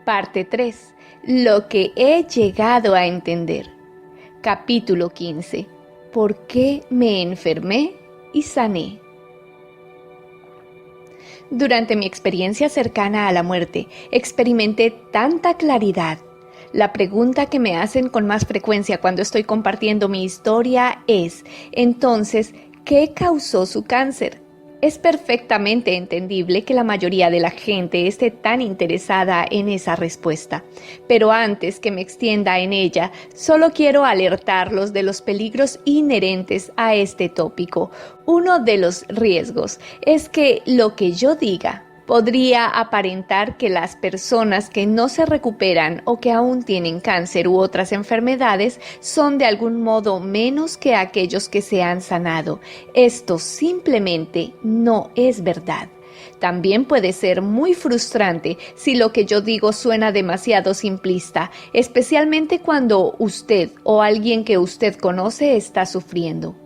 Parte 3. Lo que he llegado a entender. Capítulo 15. ¿Por qué me enfermé y sané? Durante mi experiencia cercana a la muerte, experimenté tanta claridad. La pregunta que me hacen con más frecuencia cuando estoy compartiendo mi historia es, entonces, ¿qué causó su cáncer? Es perfectamente entendible que la mayoría de la gente esté tan interesada en esa respuesta, pero antes que me extienda en ella, solo quiero alertarlos de los peligros inherentes a este tópico. Uno de los riesgos es que lo que yo diga podría aparentar que las personas que no se recuperan o que aún tienen cáncer u otras enfermedades son de algún modo menos que aquellos que se han sanado. Esto simplemente no es verdad. También puede ser muy frustrante si lo que yo digo suena demasiado simplista, especialmente cuando usted o alguien que usted conoce está sufriendo.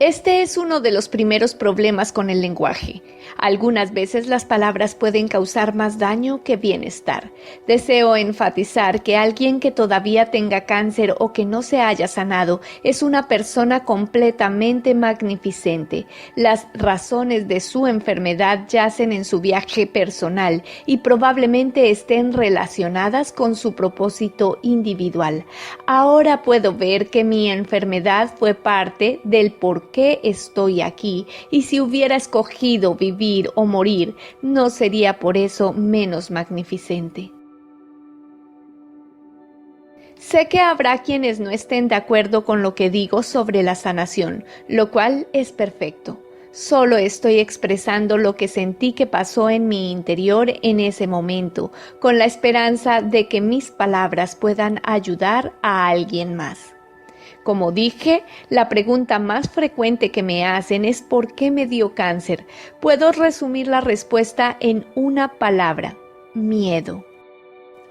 Este es uno de los primeros problemas con el lenguaje. Algunas veces las palabras pueden causar más daño que bienestar. Deseo enfatizar que alguien que todavía tenga cáncer o que no se haya sanado es una persona completamente magnificente. Las razones de su enfermedad yacen en su viaje personal y probablemente estén relacionadas con su propósito individual. Ahora puedo ver que mi enfermedad fue parte del por qué estoy aquí, y si hubiera escogido vivir o morir, no sería por eso menos magnificente. Sé que habrá quienes no estén de acuerdo con lo que digo sobre la sanación, lo cual es perfecto. Solo estoy expresando lo que sentí que pasó en mi interior en ese momento, con la esperanza de que mis palabras puedan ayudar a alguien más. Como dije, la pregunta más frecuente que me hacen es ¿por qué me dio cáncer? Puedo resumir la respuesta en una palabra: miedo.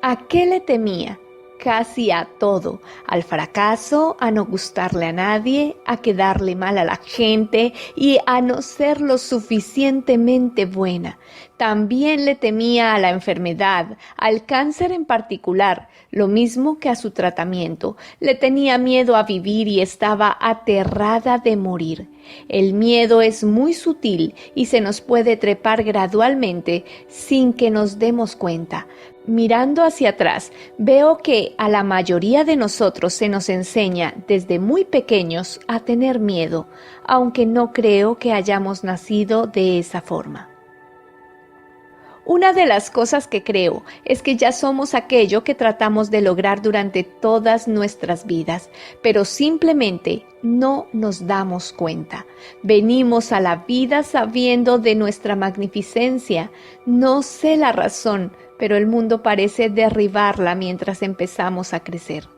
¿A qué le temía? Casi a todo: al fracaso, a no gustarle a nadie, a quedarle mal a la gente y a no ser lo suficientemente buena. También le temía a la enfermedad, al cáncer en particular, lo mismo que a su tratamiento. Le tenía miedo a vivir y estaba aterrada de morir. El miedo es muy sutil y se nos puede trepar gradualmente sin que nos demos cuenta. Mirando hacia atrás, veo que a la mayoría de nosotros se nos enseña desde muy pequeños a tener miedo, aunque no creo que hayamos nacido de esa forma. Una de las cosas que creo es que ya somos aquello que tratamos de lograr durante todas nuestras vidas, pero simplemente no nos damos cuenta. Venimos a la vida sabiendo de nuestra magnificencia. No sé la razón, pero el mundo parece derribarla mientras empezamos a crecer.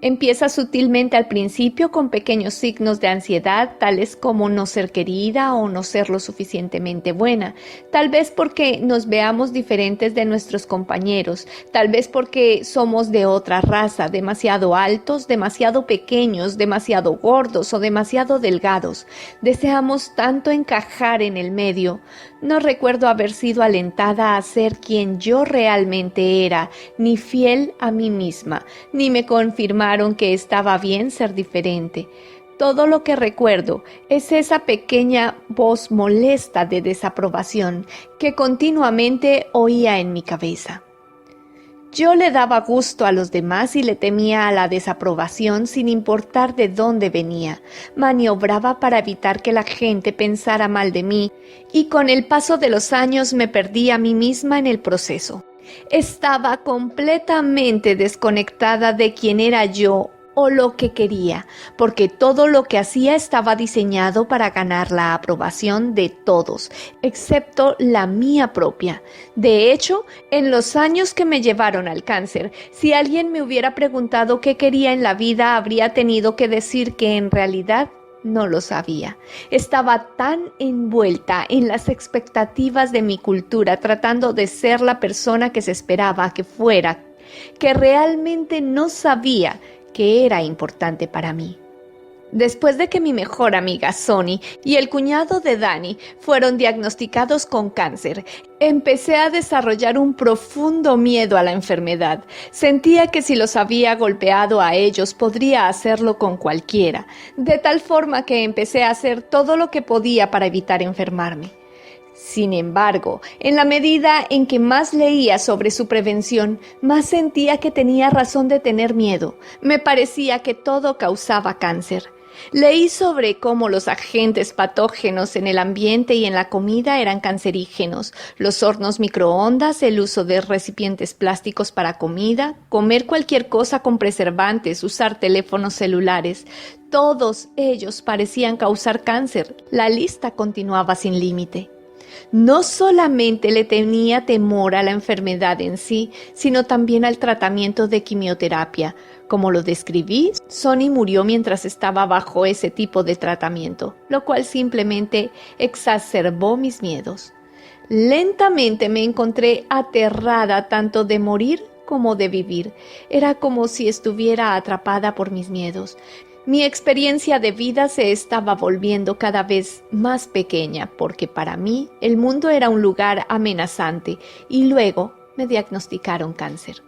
Empieza sutilmente al principio con pequeños signos de ansiedad, tales como no ser querida o no ser lo suficientemente buena, tal vez porque nos veamos diferentes de nuestros compañeros, tal vez porque somos de otra raza, demasiado altos, demasiado pequeños, demasiado gordos o demasiado delgados. Deseamos tanto encajar en el medio. No recuerdo haber sido alentada a ser quien yo realmente era, ni fiel a mí misma, ni me confirmaron que estaba bien ser diferente. Todo lo que recuerdo es esa pequeña voz molesta de desaprobación que continuamente oía en mi cabeza. Yo le daba gusto a los demás y le temía a la desaprobación sin importar de dónde venía. Maniobraba para evitar que la gente pensara mal de mí y con el paso de los años me perdí a mí misma en el proceso. Estaba completamente desconectada de quién era yo o lo que quería, porque todo lo que hacía estaba diseñado para ganar la aprobación de todos, excepto la mía propia. De hecho, en los años que me llevaron al cáncer, si alguien me hubiera preguntado qué quería en la vida, habría tenido que decir que en realidad no lo sabía. Estaba tan envuelta en las expectativas de mi cultura, tratando de ser la persona que se esperaba que fuera, que realmente no sabía que era importante para mí. Después de que mi mejor amiga Sonny y el cuñado de Danny fueron diagnosticados con cáncer, empecé a desarrollar un profundo miedo a la enfermedad. Sentía que si los había golpeado a ellos, podría hacerlo con cualquiera, de tal forma que empecé a hacer todo lo que podía para evitar enfermarme. Sin embargo, en la medida en que más leía sobre su prevención, más sentía que tenía razón de tener miedo. Me parecía que todo causaba cáncer. Leí sobre cómo los agentes patógenos en el ambiente y en la comida eran cancerígenos, los hornos microondas, el uso de recipientes plásticos para comida, comer cualquier cosa con preservantes, usar teléfonos celulares. Todos ellos parecían causar cáncer. La lista continuaba sin límite. No solamente le tenía temor a la enfermedad en sí, sino también al tratamiento de quimioterapia. Como lo describí, Sonny murió mientras estaba bajo ese tipo de tratamiento, lo cual simplemente exacerbó mis miedos. Lentamente me encontré aterrada tanto de morir como de vivir. Era como si estuviera atrapada por mis miedos. Mi experiencia de vida se estaba volviendo cada vez más pequeña porque para mí el mundo era un lugar amenazante y luego me diagnosticaron cáncer.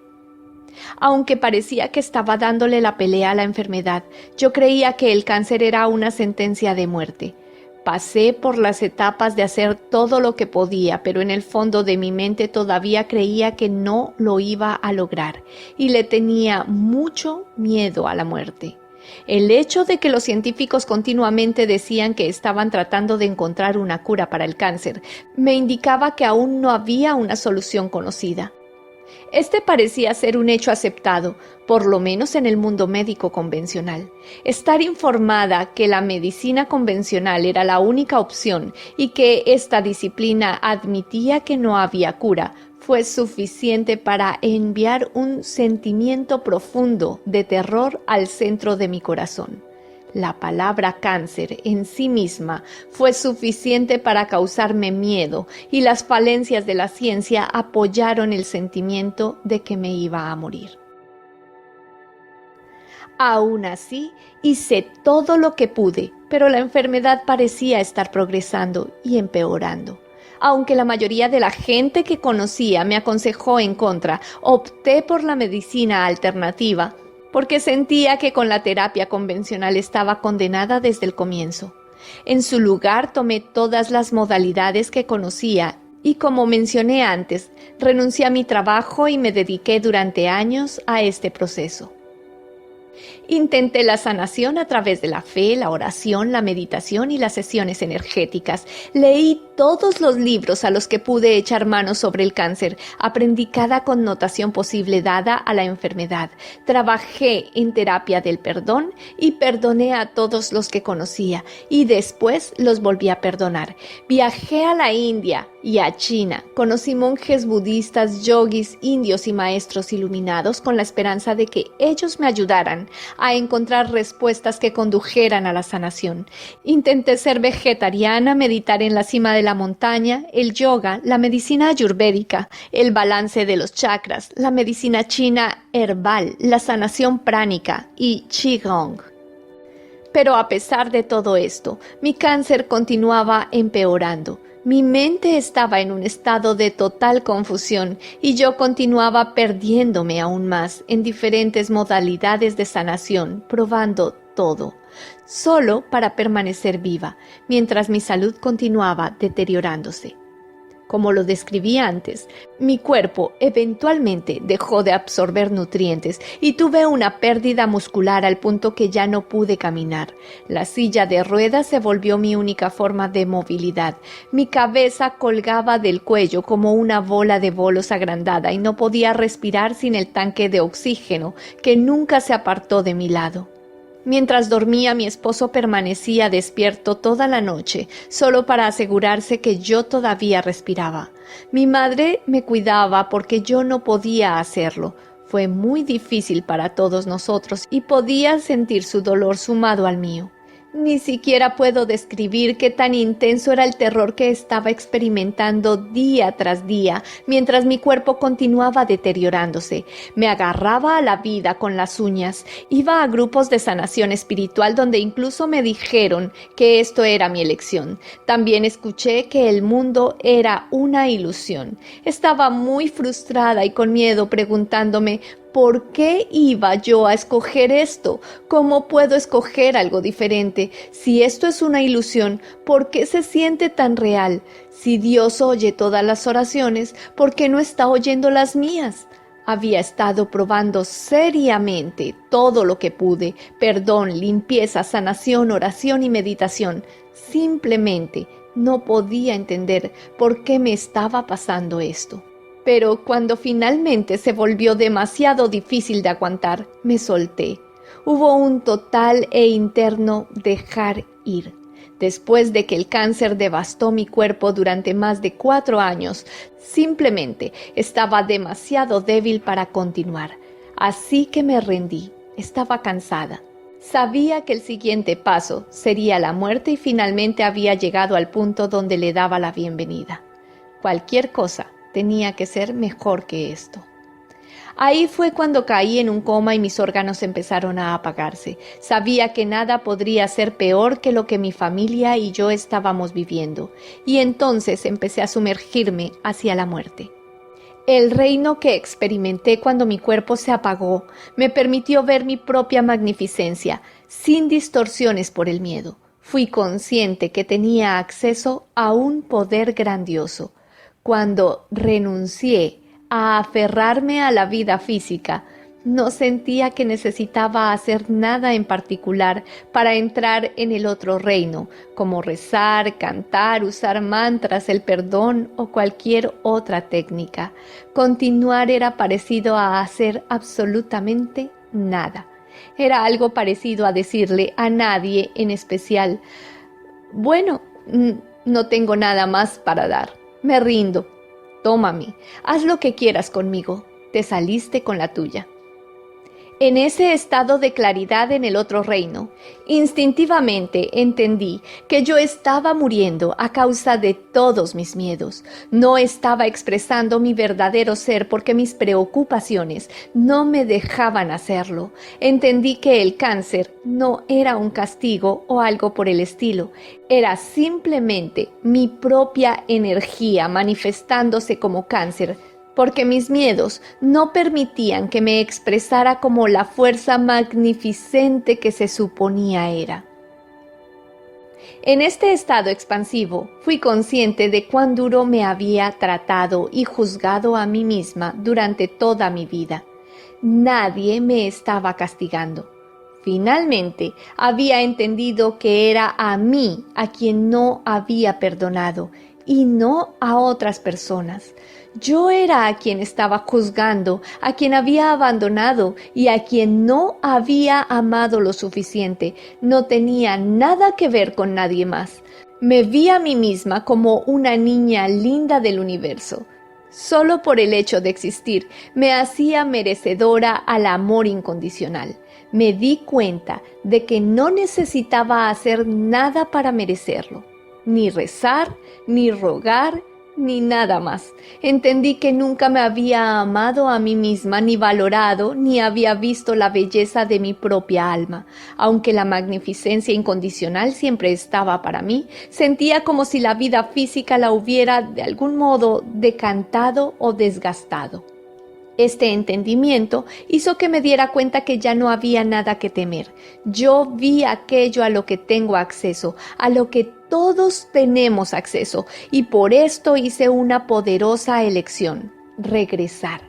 Aunque parecía que estaba dándole la pelea a la enfermedad, yo creía que el cáncer era una sentencia de muerte. Pasé por las etapas de hacer todo lo que podía, pero en el fondo de mi mente todavía creía que no lo iba a lograr y le tenía mucho miedo a la muerte. El hecho de que los científicos continuamente decían que estaban tratando de encontrar una cura para el cáncer me indicaba que aún no había una solución conocida. Este parecía ser un hecho aceptado, por lo menos en el mundo médico convencional. Estar informada que la medicina convencional era la única opción y que esta disciplina admitía que no había cura fue suficiente para enviar un sentimiento profundo de terror al centro de mi corazón. La palabra cáncer en sí misma fue suficiente para causarme miedo y las falencias de la ciencia apoyaron el sentimiento de que me iba a morir. Aún así, hice todo lo que pude, pero la enfermedad parecía estar progresando y empeorando. Aunque la mayoría de la gente que conocía me aconsejó en contra, opté por la medicina alternativa porque sentía que con la terapia convencional estaba condenada desde el comienzo. En su lugar tomé todas las modalidades que conocía y, como mencioné antes, renuncié a mi trabajo y me dediqué durante años a este proceso. Intenté la sanación a través de la fe, la oración, la meditación y las sesiones energéticas. Leí todos los libros a los que pude echar mano sobre el cáncer. Aprendí cada connotación posible dada a la enfermedad. Trabajé en terapia del perdón y perdoné a todos los que conocía y después los volví a perdonar. Viajé a la India y a China. Conocí monjes budistas, yogis, indios y maestros iluminados con la esperanza de que ellos me ayudaran a encontrar respuestas que condujeran a la sanación. Intenté ser vegetariana, meditar en la cima de la montaña, el yoga, la medicina ayurvédica, el balance de los chakras, la medicina china herbal, la sanación pránica y qigong. Pero a pesar de todo esto, mi cáncer continuaba empeorando. Mi mente estaba en un estado de total confusión y yo continuaba perdiéndome aún más en diferentes modalidades de sanación, probando todo, solo para permanecer viva, mientras mi salud continuaba deteriorándose. Como lo describí antes, mi cuerpo eventualmente dejó de absorber nutrientes y tuve una pérdida muscular al punto que ya no pude caminar. La silla de ruedas se volvió mi única forma de movilidad. Mi cabeza colgaba del cuello como una bola de bolos agrandada y no podía respirar sin el tanque de oxígeno que nunca se apartó de mi lado. Mientras dormía, mi esposo permanecía despierto toda la noche, solo para asegurarse que yo todavía respiraba. Mi madre me cuidaba porque yo no podía hacerlo. Fue muy difícil para todos nosotros y podía sentir su dolor sumado al mío. Ni siquiera puedo describir qué tan intenso era el terror que estaba experimentando día tras día, mientras mi cuerpo continuaba deteriorándose. Me agarraba a la vida con las uñas. Iba a grupos de sanación espiritual donde incluso me dijeron que esto era mi elección. También escuché que el mundo era una ilusión. Estaba muy frustrada y con miedo, preguntándome ¿por qué iba yo a escoger esto? ¿Cómo puedo escoger algo diferente? Si esto es una ilusión, ¿por qué se siente tan real? Si Dios oye todas las oraciones, ¿por qué no está oyendo las mías? Había estado probando seriamente todo lo que pude: perdón, limpieza, sanación, oración y meditación. Simplemente no podía entender por qué me estaba pasando esto. Pero cuando finalmente se volvió demasiado difícil de aguantar, me solté. Hubo un total e interno dejar ir. Después de que el cáncer devastó mi cuerpo durante más de 4 años, simplemente estaba demasiado débil para continuar. Así que me rendí. Estaba cansada. Sabía que el siguiente paso sería la muerte y finalmente había llegado al punto donde le daba la bienvenida. Cualquier cosa tenía que ser mejor que esto. Ahí fue cuando caí en un coma y mis órganos empezaron a apagarse. Sabía que nada podría ser peor que lo que mi familia y yo estábamos viviendo, y entonces empecé a sumergirme hacia la muerte. El reino que experimenté cuando mi cuerpo se apagó me permitió ver mi propia magnificencia, sin distorsiones por el miedo. Fui consciente que tenía acceso a un poder grandioso. Cuando renuncié a aferrarme a la vida física, no sentía que necesitaba hacer nada en particular para entrar en el otro reino, como rezar, cantar, usar mantras, el perdón o cualquier otra técnica. Continuar era parecido a hacer absolutamente nada. Era algo parecido a decirle a nadie en especial: bueno, no tengo nada más para dar. Me rindo. Tómame, haz lo que quieras conmigo. Te saliste con la tuya. En ese estado de claridad en el otro reino, instintivamente entendí que yo estaba muriendo a causa de todos mis miedos. No estaba expresando mi verdadero ser porque mis preocupaciones no me dejaban hacerlo. Entendí que el cáncer no era un castigo o algo por el estilo. Era simplemente mi propia energía manifestándose como cáncer, porque mis miedos no permitían que me expresara como la fuerza magnificente que se suponía era. En este estado expansivo, fui consciente de cuán duro me había tratado y juzgado a mí misma durante toda mi vida. Nadie me estaba castigando. Finalmente, había entendido que era a mí a quien no había perdonado y no a otras personas. Yo era a quien estaba juzgando, a quien había abandonado y a quien no había amado lo suficiente. No tenía nada que ver con nadie más. Me vi a mí misma como una niña linda del universo. Solo por el hecho de existir me hacía merecedora al amor incondicional. Me di cuenta de que no necesitaba hacer nada para merecerlo, ni rezar, ni rogar, ni nada más. Entendí que nunca me había amado a mí misma, ni valorado, ni había visto la belleza de mi propia alma. Aunque la magnificencia incondicional siempre estaba para mí, sentía como si la vida física la hubiera de algún modo decantado o desgastado. Este entendimiento hizo que me diera cuenta que ya no había nada que temer. Yo vi aquello a lo que tengo acceso, a lo que todos tenemos acceso, y por esto hice una poderosa elección: regresar.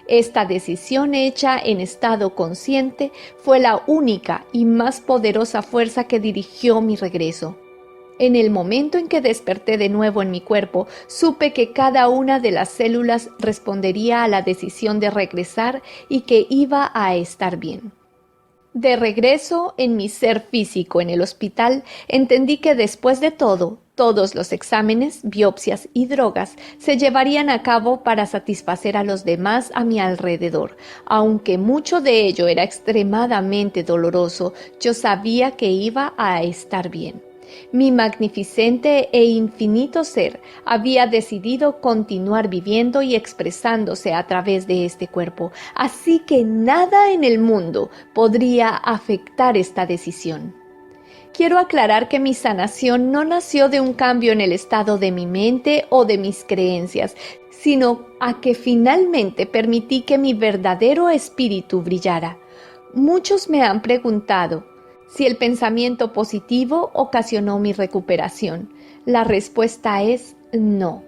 Esta decisión hecha en estado consciente fue la única y más poderosa fuerza que dirigió mi regreso. En el momento en que desperté de nuevo en mi cuerpo, supe que cada una de las células respondería a la decisión de regresar y que iba a estar bien. De regreso en mi ser físico en el hospital, entendí que después de todo Todos los exámenes, biopsias y drogas se llevarían a cabo para satisfacer a los demás a mi alrededor. Aunque mucho de ello era extremadamente doloroso, yo sabía que iba a estar bien. Mi magnificente e infinito ser había decidido continuar viviendo y expresándose a través de este cuerpo, así que nada en el mundo podría afectar esta decisión. Quiero aclarar que mi sanación no nació de un cambio en el estado de mi mente o de mis creencias, sino a que finalmente permití que mi verdadero espíritu brillara. Muchos me han preguntado si el pensamiento positivo ocasionó mi recuperación. La respuesta es no.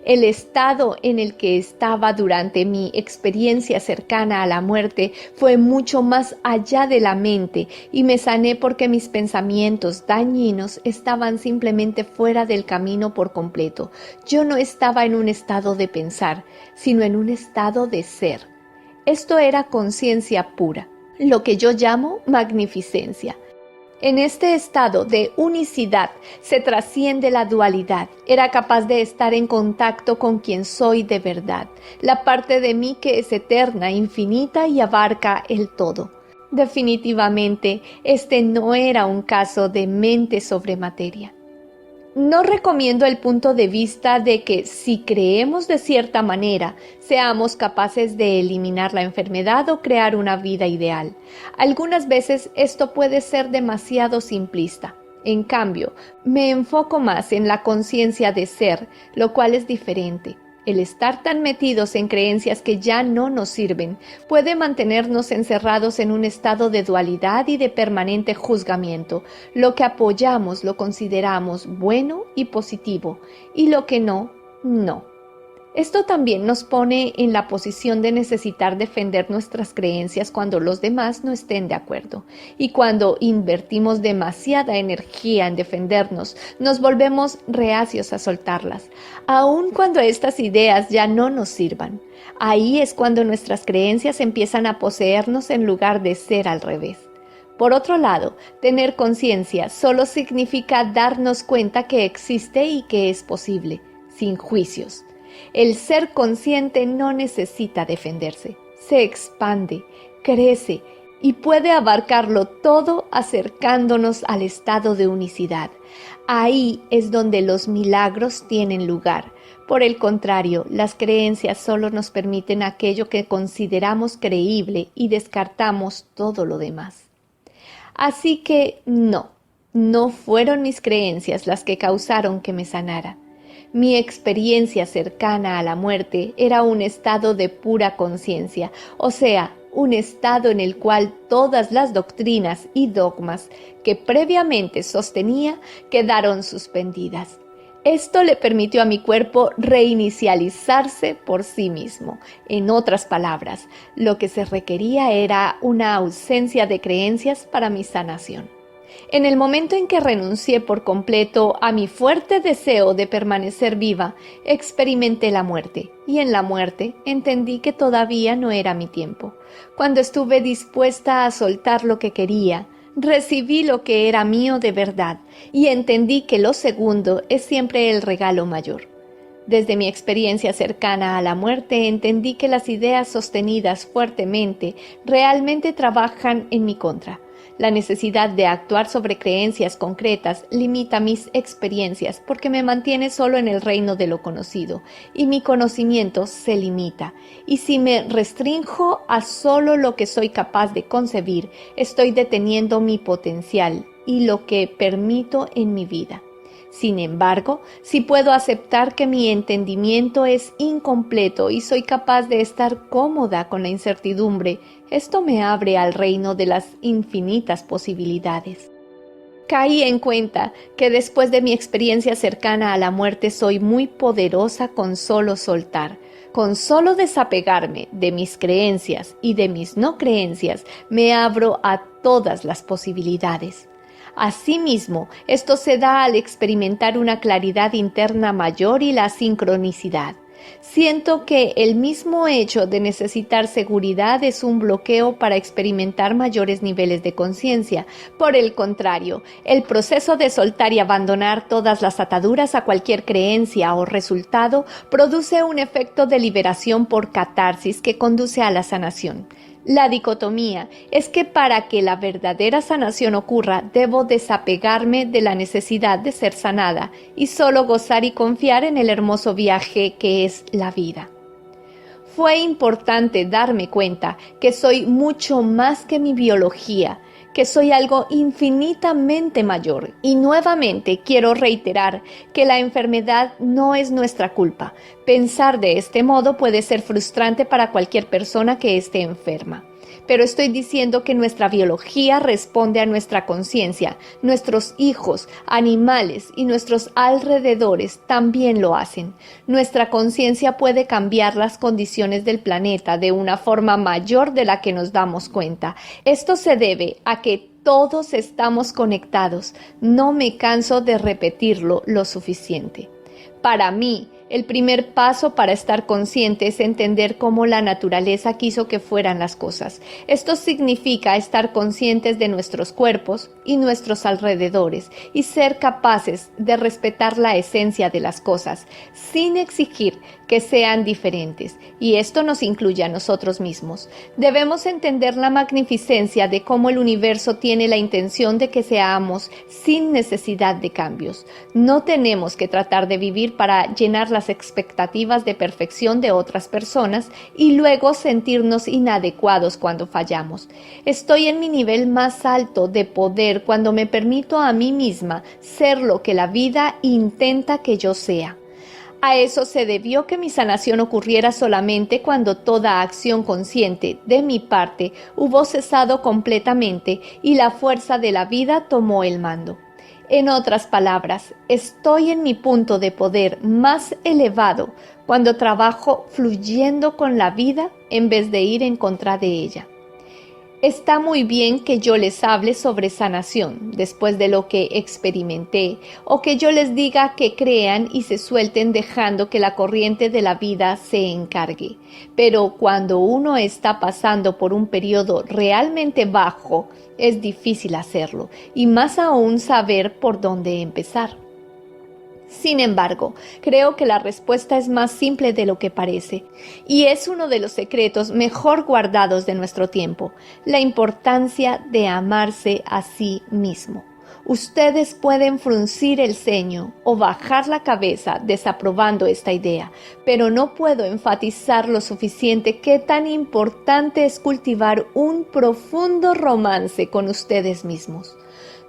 El estado en el que estaba durante mi experiencia cercana a la muerte fue mucho más allá de la mente y me sané porque mis pensamientos dañinos estaban simplemente fuera del camino por completo. Yo no estaba en un estado de pensar, sino en un estado de ser. Esto era conciencia pura, lo que yo llamo magnificencia. En este estado de unicidad se trasciende la dualidad. Era capaz de estar en contacto con quien soy de verdad, la parte de mí que es eterna, infinita y abarca el todo. Definitivamente, este no era un caso de mente sobre materia. No recomiendo el punto de vista de que si creemos de cierta manera, seamos capaces de eliminar la enfermedad o crear una vida ideal. Algunas veces esto puede ser demasiado simplista. En cambio, me enfoco más en la conciencia de ser, lo cual es diferente. El estar tan metidos en creencias que ya no nos sirven puede mantenernos encerrados en un estado de dualidad y de permanente juzgamiento. Lo que apoyamos lo consideramos bueno y positivo, y lo que no, no. Esto también nos pone en la posición de necesitar defender nuestras creencias cuando los demás no estén de acuerdo. Y cuando invertimos demasiada energía en defendernos, nos volvemos reacios a soltarlas, aun cuando estas ideas ya no nos sirvan. Ahí es cuando nuestras creencias empiezan a poseernos en lugar de ser al revés. Por otro lado, tener conciencia solo significa darnos cuenta que existe y que es posible, sin juicios. El ser consciente no necesita defenderse, se expande, crece y puede abarcarlo todo acercándonos al estado de unicidad. Ahí es donde los milagros tienen lugar. Por el contrario, las creencias solo nos permiten aquello que consideramos creíble y descartamos todo lo demás. Así que no fueron mis creencias las que causaron que me sanara. Mi experiencia cercana a la muerte era un estado de pura conciencia, o sea, un estado en el cual todas las doctrinas y dogmas que previamente sostenía quedaron suspendidas. Esto le permitió a mi cuerpo reinicializarse por sí mismo. En otras palabras, lo que se requería era una ausencia de creencias para mi sanación. En el momento en que renuncié por completo a mi fuerte deseo de permanecer viva, experimenté la muerte, y en la muerte entendí que todavía no era mi tiempo. Cuando estuve dispuesta a soltar lo que quería, recibí lo que era mío de verdad, y entendí que lo segundo es siempre el regalo mayor. Desde mi experiencia cercana a la muerte entendí que las ideas sostenidas fuertemente realmente trabajan en mi contra. La necesidad de actuar sobre creencias concretas limita mis experiencias porque me mantiene solo en el reino de lo conocido y mi conocimiento se limita. Y si me restrinjo a solo lo que soy capaz de concebir, estoy deteniendo mi potencial y lo que permito en mi vida. Sin embargo, si puedo aceptar que mi entendimiento es incompleto y soy capaz de estar cómoda con la incertidumbre, esto me abre al reino de las infinitas posibilidades. Caí en cuenta que después de mi experiencia cercana a la muerte soy muy poderosa con solo soltar. Con solo desapegarme de mis creencias y de mis no creencias, me abro a todas las posibilidades. Asimismo, esto se da al experimentar una claridad interna mayor y la sincronicidad. Siento que el mismo hecho de necesitar seguridad es un bloqueo para experimentar mayores niveles de conciencia. Por el contrario, el proceso de soltar y abandonar todas las ataduras a cualquier creencia o resultado produce un efecto de liberación por catarsis que conduce a la sanación. La dicotomía es que para que la verdadera sanación ocurra, debo desapegarme de la necesidad de ser sanada y solo gozar y confiar en el hermoso viaje que es la vida. Fue importante darme cuenta que soy mucho más que mi biología, que soy algo infinitamente mayor. Y nuevamente quiero reiterar que la enfermedad no es nuestra culpa. Pensar de este modo puede ser frustrante para cualquier persona que esté enferma. Pero estoy diciendo que nuestra biología responde a nuestra conciencia. Nuestros hijos, animales y nuestros alrededores también lo hacen. Nuestra conciencia puede cambiar las condiciones del planeta de una forma mayor de la que nos damos cuenta. Esto se debe a que todos estamos conectados. No me canso de repetirlo lo suficiente. Para mí, el primer paso para estar consciente es entender cómo la naturaleza quiso que fueran las cosas. Esto significa estar conscientes de nuestros cuerpos y nuestros alrededores y ser capaces de respetar la esencia de las cosas sin exigir que sean diferentes, y esto nos incluye a nosotros mismos. Debemos entender la magnificencia de cómo el universo tiene la intención de que seamos sin necesidad de cambios. No tenemos que tratar de vivir para llenar las expectativas de perfección de otras personas y luego sentirnos inadecuados cuando fallamos. Estoy en mi nivel más alto de poder cuando me permito a mí misma ser lo que la vida intenta que yo sea. A eso se debió que mi sanación ocurriera solamente cuando toda acción consciente de mi parte hubo cesado completamente y la fuerza de la vida tomó el mando. En otras palabras, estoy en mi punto de poder más elevado cuando trabajo fluyendo con la vida en vez de ir en contra de ella. Está muy bien que yo les hable sobre sanación después de lo que experimenté, o que yo les diga que crean y se suelten dejando que la corriente de la vida se encargue. Pero cuando uno está pasando por un periodo realmente bajo, es difícil hacerlo, y más aún saber por dónde empezar. Sin embargo, creo que la respuesta es más simple de lo que parece, y es uno de los secretos mejor guardados de nuestro tiempo, la importancia de amarse a sí mismo. Ustedes pueden fruncir el ceño o bajar la cabeza desaprobando esta idea, pero no puedo enfatizar lo suficiente qué tan importante es cultivar un profundo romance con ustedes mismos.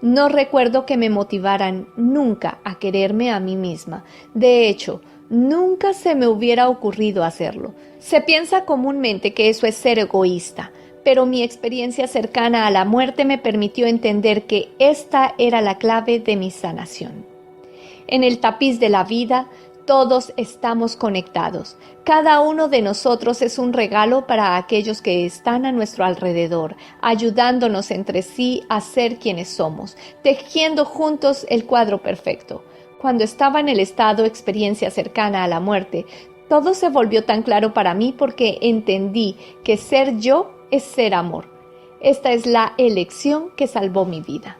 No recuerdo que me motivaran nunca a quererme a mí misma. De hecho, nunca se me hubiera ocurrido hacerlo. Se piensa comúnmente que eso es ser egoísta, pero mi experiencia cercana a la muerte me permitió entender que esta era la clave de mi sanación. En el tapiz de la vida, todos estamos conectados. Cada uno de nosotros es un regalo para aquellos que están a nuestro alrededor, ayudándonos entre sí a ser quienes somos, tejiendo juntos el cuadro perfecto. Cuando estaba en el estado experiencia cercana a la muerte, todo se volvió tan claro para mí porque entendí que ser yo es ser amor. Esta es la elección que salvó mi vida.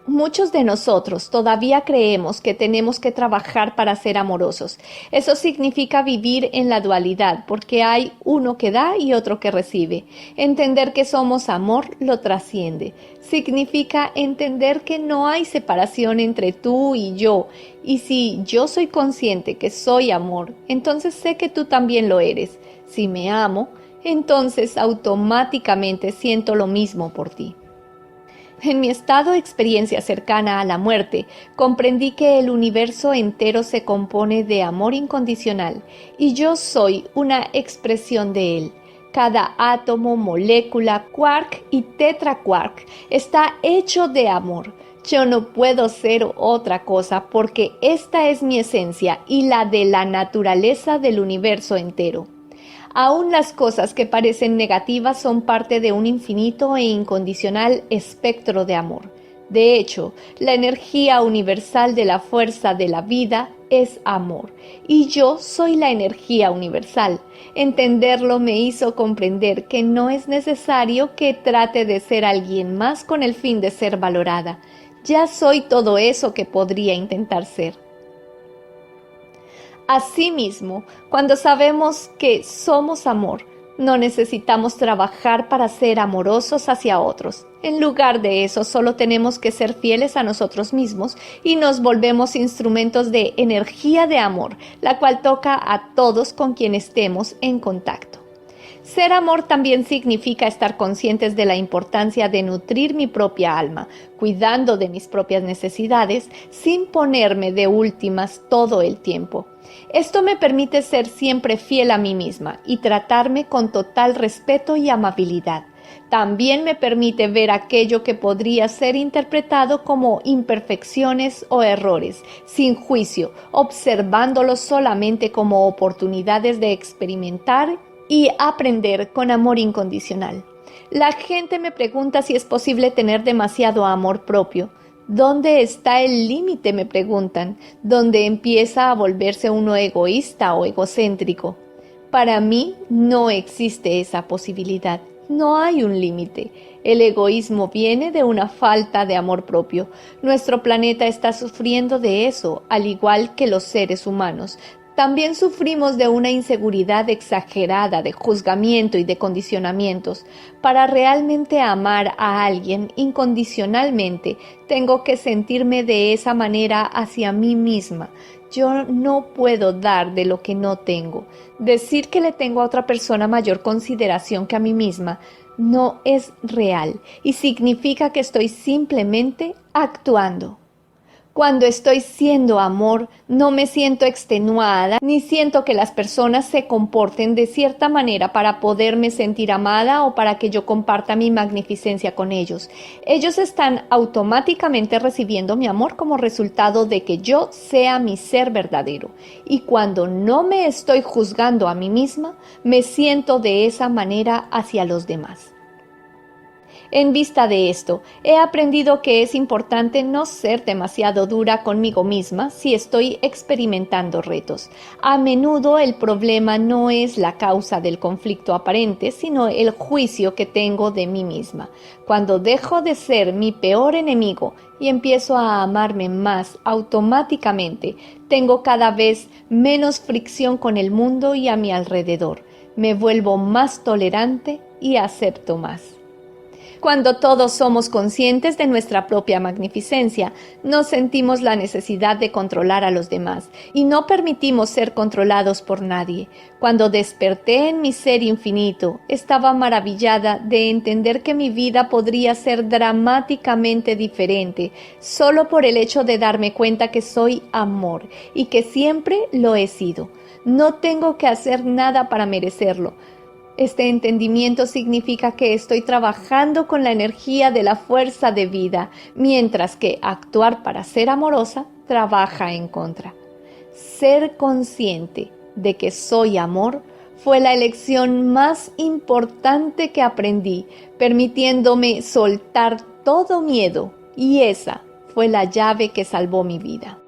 Muchos de nosotros todavía creemos que tenemos que trabajar para ser amorosos. Eso significa vivir en la dualidad, porque hay uno que da y otro que recibe. Entender que somos amor lo trasciende. Significa entender que no hay separación entre tú y yo. Y si yo soy consciente que soy amor, entonces sé que tú también lo eres. Si me amo, entonces automáticamente siento lo mismo por ti. En mi estado de experiencia cercana a la muerte, comprendí que el universo entero se compone de amor incondicional y yo soy una expresión de él. Cada átomo, molécula, quark y tetraquark está hecho de amor. Yo no puedo ser otra cosa porque esta es mi esencia y la de la naturaleza del universo entero. Aún las cosas que parecen negativas son parte de un infinito e incondicional espectro de amor. De hecho, la energía universal de la fuerza de la vida es amor, y yo soy la energía universal. Entenderlo me hizo comprender que no es necesario que trate de ser alguien más con el fin de ser valorada. Ya soy todo eso que podría intentar ser. Asimismo, cuando sabemos que somos amor, no necesitamos trabajar para ser amorosos hacia otros. En lugar de eso, solo tenemos que ser fieles a nosotros mismos y nos volvemos instrumentos de energía de amor, la cual toca a todos con quien estemos en contacto. Ser amor también significa estar conscientes de la importancia de nutrir mi propia alma, cuidando de mis propias necesidades, sin ponerme de últimas todo el tiempo. Esto me permite ser siempre fiel a mí misma y tratarme con total respeto y amabilidad. También me permite ver aquello que podría ser interpretado como imperfecciones o errores, sin juicio, observándolos solamente como oportunidades de experimentar y aprender con amor incondicional. La gente me pregunta si es posible tener demasiado amor propio. ¿Dónde está el límite?, me preguntan, donde empieza a volverse uno egoísta o egocéntrico. Para mí no existe esa posibilidad. No hay un límite. El egoísmo viene de una falta de amor propio. Nuestro planeta está sufriendo de eso, al igual que los seres humanos. También sufrimos de una inseguridad exagerada, de juzgamiento y de condicionamientos. Para realmente amar a alguien incondicionalmente, tengo que sentirme de esa manera hacia mí misma. Yo no puedo dar de lo que no tengo. Decir que le tengo a otra persona mayor consideración que a mí misma no es real y significa que estoy simplemente actuando. Cuando estoy siendo amor, no me siento extenuada, ni siento que las personas se comporten de cierta manera para poderme sentir amada o para que yo comparta mi magnificencia con ellos. Ellos están automáticamente recibiendo mi amor como resultado de que yo sea mi ser verdadero. Y cuando no me estoy juzgando a mí misma, me siento de esa manera hacia los demás. En vista de esto, he aprendido que es importante no ser demasiado dura conmigo misma si estoy experimentando retos. A menudo el problema no es la causa del conflicto aparente, sino el juicio que tengo de mí misma. Cuando dejo de ser mi peor enemigo y empiezo a amarme más automáticamente, tengo cada vez menos fricción con el mundo y a mi alrededor. Me vuelvo más tolerante y acepto más. Cuando todos somos conscientes de nuestra propia magnificencia, no sentimos la necesidad de controlar a los demás y no permitimos ser controlados por nadie. Cuando desperté en mi ser infinito, estaba maravillada de entender que mi vida podría ser dramáticamente diferente solo por el hecho de darme cuenta que soy amor y que siempre lo he sido. No tengo que hacer nada para merecerlo. Este entendimiento significa que estoy trabajando con la energía de la fuerza de vida, mientras que actuar para ser amorosa trabaja en contra. Ser consciente de que soy amor fue la elección más importante que aprendí, permitiéndome soltar todo miedo, y esa fue la llave que salvó mi vida.